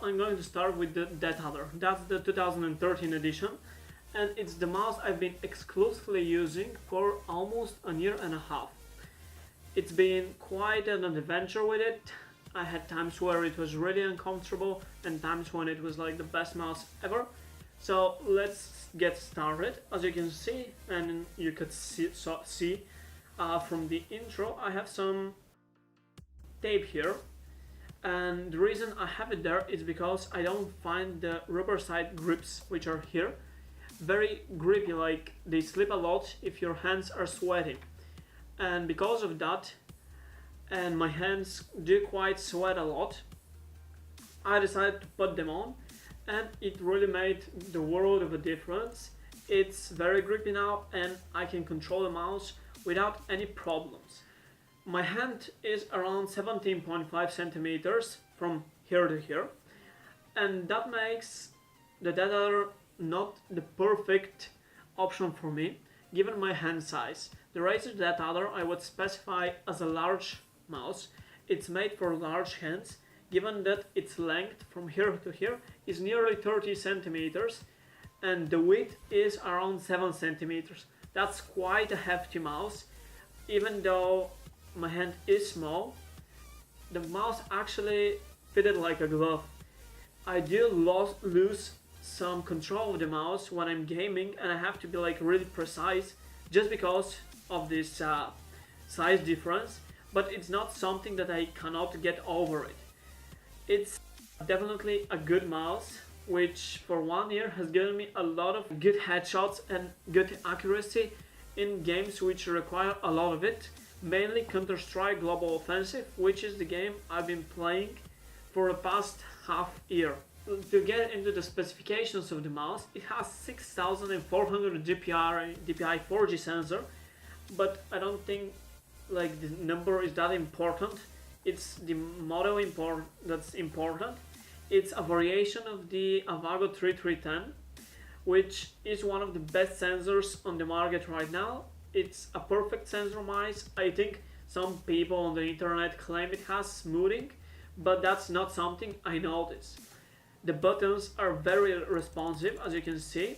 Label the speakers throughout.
Speaker 1: I'm going to start with the Deathadder. That's the 2013 edition, and it's the mouse I've been exclusively using for almost a year and a half. It's been quite an adventure with it. I had times where it was really uncomfortable and times when it was like the best mouse ever. So let's get started. As you can see, and you could see from the intro, I have some tape here. And the reason I have it there is because I don't find the rubber side grips, which are here, very grippy, like they slip a lot if your hands are sweaty. And because of that, and my hands do quite sweat a lot, I decided to put them on, and it really made the world of a difference. It's very grippy now and I can control the mouse without any problems. My hand is around 17.5 centimeters from here to here, and that makes the Deathadder not the perfect option for me given my hand size. The Razer Deathadder I would specify as a large mouse. It's made for large hands, given that its length from here to here is nearly 30 centimeters and the width is around 7 centimeters. That's quite a hefty mouse. Even though my hand is small, the mouse actually fitted like a glove. I do lose some control of the mouse when I'm gaming, and I have to be like really precise just because of this size difference, but it's not something that I cannot get over it. It's definitely a good mouse, which for 1 year has given me a lot of good headshots and good accuracy in games which require a lot of it. Mainly Counter-Strike Global Offensive, which is the game I've been playing for the past half year. To get into the specifications of the mouse, it has 6400 DPI 4G sensor, but I don't think like the number is that important. It's the model that's important. It's a variation of the Avago 3310, which is one of the best sensors on the market right now. It's a perfect sensor mice. I think some people on the internet claim it has smoothing, but that's not something I notice. The buttons are very responsive, as you can see,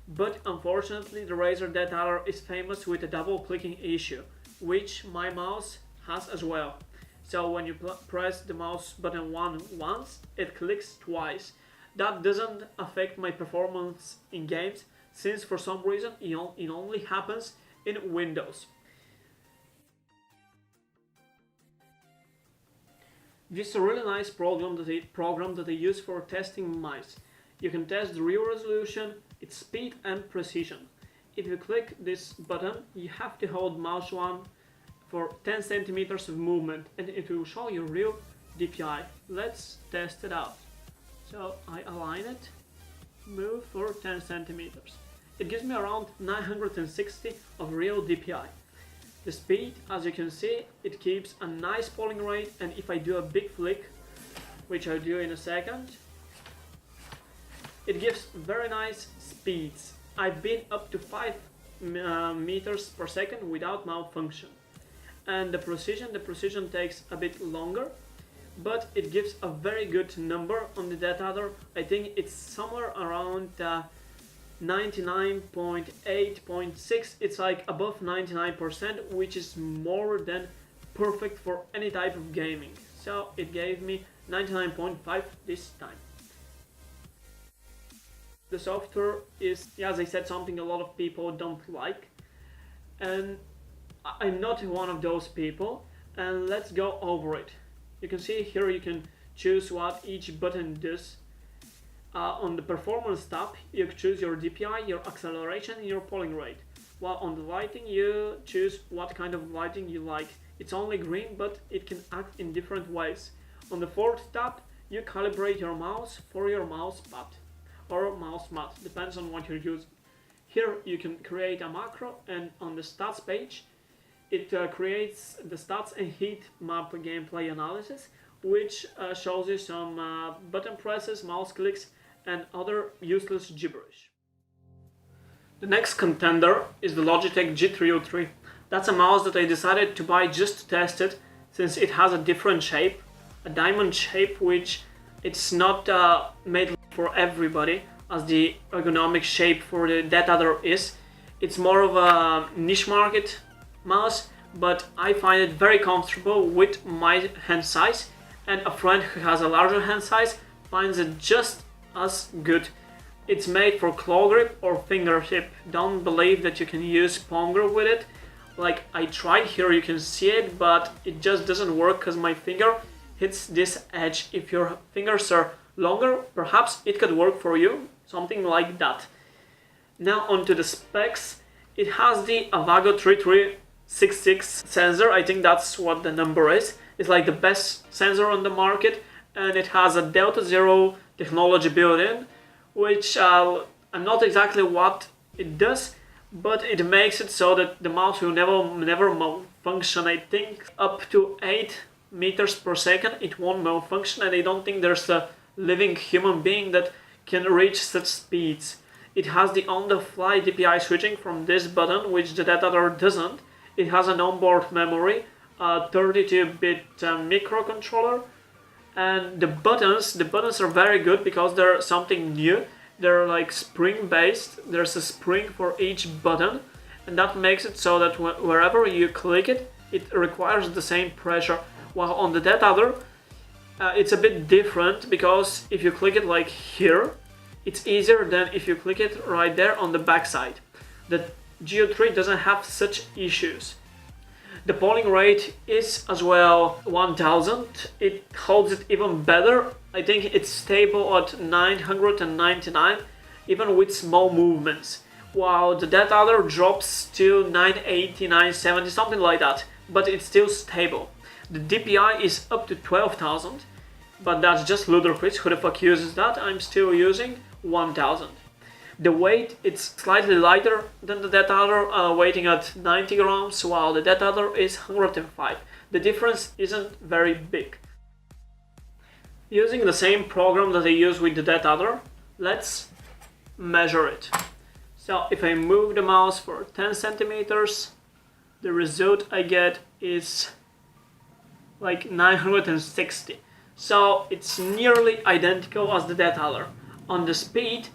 Speaker 1: but unfortunately the Razer Deathadder is famous with a double clicking issue, which my mouse has as well. So when you press the mouse button once, it clicks twice. That doesn't affect my performance in games, since for some reason it only happens in Windows. This is a really nice program that I use for testing mice. You can test the real resolution, its speed and precision. If you click this button, you have to hold mouse 1 for 10 centimeters of movement and it will show you real DPI. Let's test it out. So I align it, move for 10 centimeters. It gives me around 960 of real DPI. The speed, as you can see, it keeps a nice polling rate, and if I do a big flick, which I'll do in a second, it gives very nice speeds. I've been up to 5 meters per second without malfunction. And the precision takes a bit longer, but it gives a very good number on the Deathadder. I think it's somewhere around 99.8.6. It's like above 99%, which is more than perfect for any type of gaming. So it gave me 99.5 this time. The software is, as I said, something a lot of people don't like, and I'm not one of those people, and let's go over it. You can see here you can choose what each button does. On the performance tab, you choose your DPI, your acceleration, and your polling rate. While on the lighting, you choose what kind of lighting you like. It's only green, but it can act in different ways. On the fourth tab, you calibrate your mouse for your mouse pad or mouse mat, depends on what you're using. Here you can create a macro, and on the stats page, it creates the stats and heat map gameplay analysis, which shows you some button presses, mouse clicks, and other useless gibberish. The next contender is the Logitech G303. That's a mouse that I decided to buy just to test it, since it has a different shape, a diamond shape, which it's not made for everybody as the ergonomic shape for the Deathadder is. It's more of a niche market mouse, but I find it very comfortable with my hand size, and a friend who has a larger hand size finds it just as good. It's made for claw grip or fingertip. Don't believe that you can use palm grip with it. Like I tried, here you can see it, but it just doesn't work because my finger hits this edge. If your fingers are longer, perhaps it could work for you, something like that. Now onto the specs. It has the Avago 3366 sensor, I think that's what the number is. It's like the best sensor on the market, and it has a Delta Zero technology built in, which I'm not exactly what it does, but it makes it so that the mouse will never malfunction. I think up to 8 meters per second it won't malfunction, and I don't think there's a living human being that can reach such speeds. It has the on-the-fly DPI switching from this button, which the Deathadder doesn't. It has an onboard memory, a 32-bit microcontroller, and the buttons are very good because they're something new. They're like spring-based. There's a spring for each button, and that makes it so that wherever you click it, it requires the same pressure. While on the Deathadder, it's a bit different because if you click it like here, it's easier than if you click it right there on the backside. The G303 doesn't have such issues. The polling rate is as well 1000. It holds it even better. I think it's stable at 999, even with small movements. While the Deathadder drops to 980, 970, something like that, but it's still stable. The DPI is up to 12,000, but that's just ludicrous. Who the fuck uses that? I'm still using 1000. The weight, it's slightly lighter than the Deathadder, weighing at 90 grams, while the Deathadder is 105. The difference isn't very big. Using the same program that I use with the Deathadder, let's measure it. So if I move the mouse for 10 centimeters, the result I get is like 960. So it's nearly identical as the Deathadder. On the speed,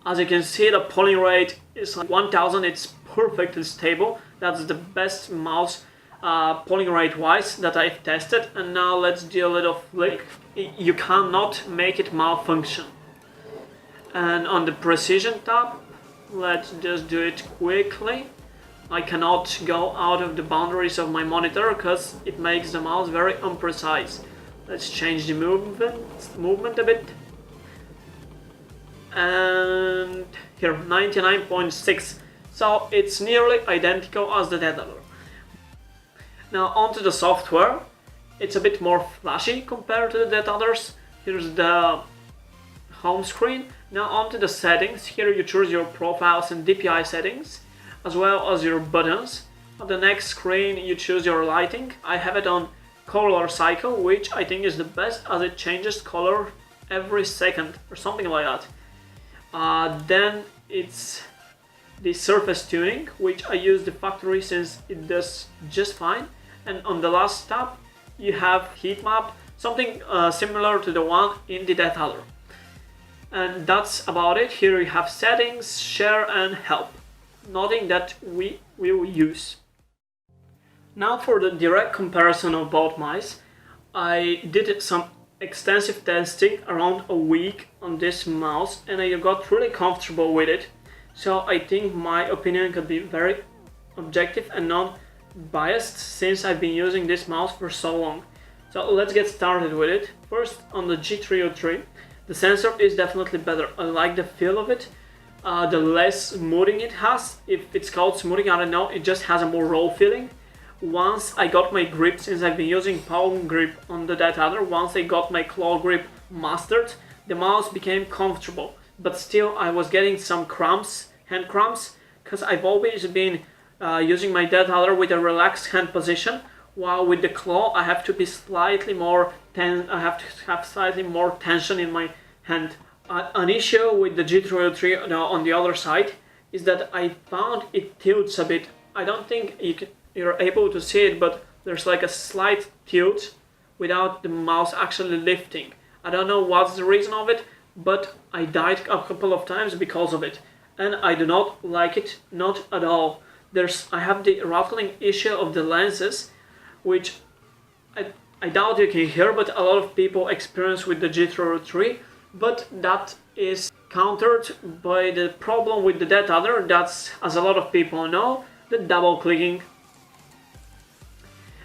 Speaker 1: as you can see, the polling rate is like 1000. It's perfectly stable. That's the best mouse polling rate wise that I've tested. And now let's do a little flick. You cannot make it malfunction. And on the precision tab, let's just do it quickly. I cannot go out of the boundaries of my monitor because it makes the mouse very imprecise. Let's change the movement a bit. And here, 99.6. So it's nearly identical as the Deathadder. Now onto the software. It's a bit more flashy compared to the Deathadder's. Here's the home screen. Now onto the settings. Here you choose your profiles and DPI settings, as well as your buttons. On the next screen you choose your lighting. I have it on color cycle, which I think is the best as it changes color every second or something like that. Then it's the surface tuning, which I use the factory since it does just fine. And on the last tab you have heat map, something similar to the one in the Deathadder. And that's about it. Here you have settings, share and help. Nothing that we will use. Now for the direct comparison of both mice. I did some extensive testing around a week on this mouse and I got really comfortable with it. So I think my opinion could be very objective and non-biased since I've been using this mouse for so long. So let's get started with it. First, on the G303, the sensor is definitely better. I like the feel of it. The less smoothing it has. If it's called smoothing, I don't know, it just has a more raw feeling. Once I got my grip, since I've been using palm grip on the Deathadder, once I got my claw grip mastered, the mouse became comfortable. But still I was getting some cramps, hand cramps, because I've always been using my Deathadder with a relaxed hand position, while with the claw I have to be slightly more I have to have slightly more tension in my hand. An issue with the G303 on the other side is that I found it tilts a bit. I don't think you're able to see it, but there's like a slight tilt without the mouse actually lifting. I don't know what's the reason of it, but I died a couple of times because of it, and I do not like it, not at all. I have the rattling issue of the lenses, which I doubt you can hear, but a lot of people experience with the G303, but that is countered by the problem with the Deathadder. That's, as a lot of people know, the double clicking.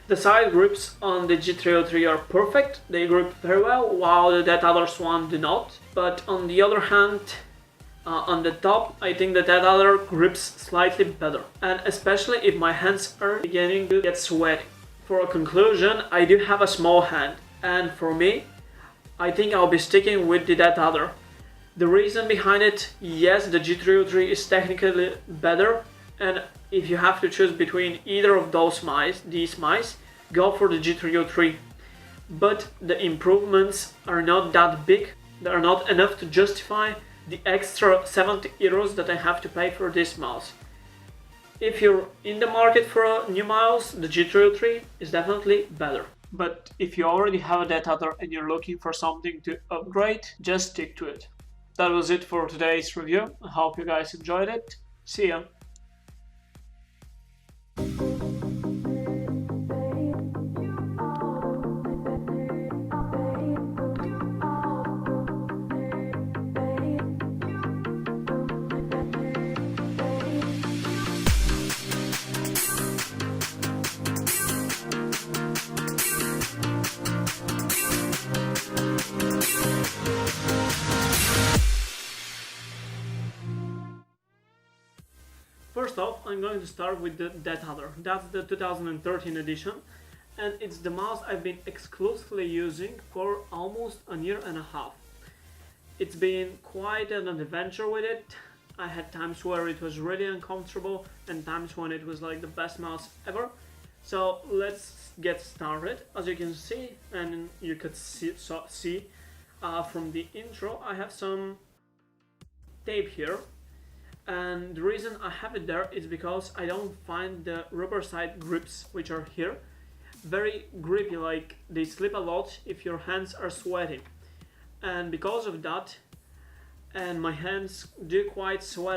Speaker 1: The side grips on the G303 are perfect, they grip very well, while the Deathadder's one do not. But on the other hand, on the top, I think the Deathadder grips slightly better, and especially if my hands are beginning to get sweaty. For a conclusion, I do have a small hand, and for me, I think I'll be sticking with the Deathadder. The reason behind it, yes, the G303 is technically better, and if you have to choose between either of these mice, go for the G303. But the improvements are not that big, they are not enough to justify the extra 70 euros that I have to pay for this mouse. If you're in the market for a new mouse, the G303 is definitely better. But if you already have a Deathadder and you're looking for something to upgrade, just stick to it. That was it for today's review. I hope you guys enjoyed it. See ya! First off, I'm going to start with the Deathadder. That's the 2013 edition, and it's the mouse I've been exclusively using for almost a year and a half. It's been quite an adventure with it. I had times where it was really uncomfortable and times when it was like the best mouse ever. So let's get started. As you can see, and you could see from the intro, I have some tape here. And the reason I have it there is because I don't find the rubber side grips, which are here, very grippy, like they slip a lot if your hands are sweaty. And because of that, and my hands do quite sweat